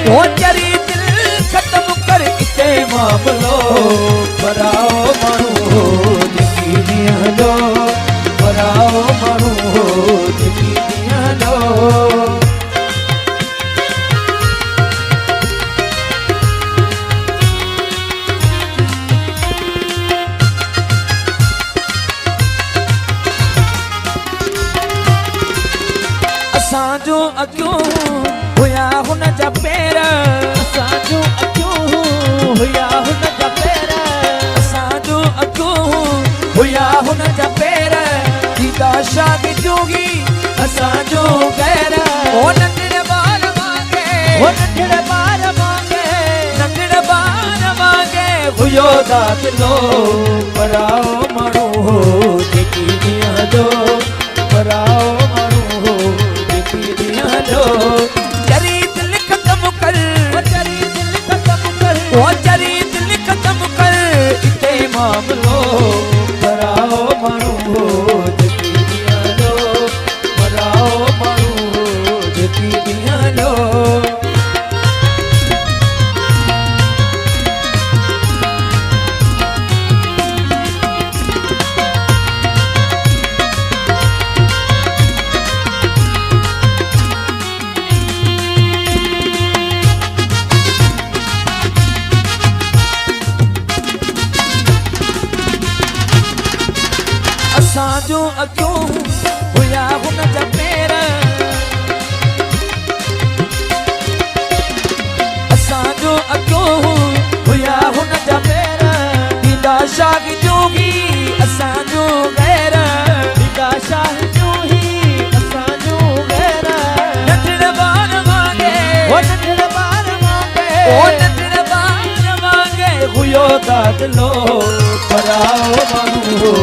वो चरी दिल खत्म कर इते मामलो पराओ माण्हू यकीनी हलो पराओ माण्हू यकीनी हलो असांजो अखियूं हुया हुन जा पेर असांजो अखियूं हुया हुन जा पेर असांजो अखियूं हुया हुन जा पेर दीदा शादी जोगी असांजो गैर ओ नंढड़े ॿार वांगे ओ नंढड़े ॿार वांगे नंढड़े ॿार वांगे हुयो दादिलो पराओ माण्हू यकीनी हलो पराओ चरी दिल खत्म कर चरी दिल खत्म कर वो चरी दिल खत्म कर इते मामलो पराओ माण्हू यकीनी हलो पराओ माण्हू यकीनी हलो असांजो अखियूं हुया हुन जा पेर असांजो अखियूं हुया हुन जा पेर दीदा शाह जोगी असांजो गैर दीदा शाह जोगी असांजो गैर नंढड़े ॿार वांगे ओ नंढड़े ॿार वांगे ओ नंढड़े ॿार वांगे हुयो दादिलो पराओ माण्हू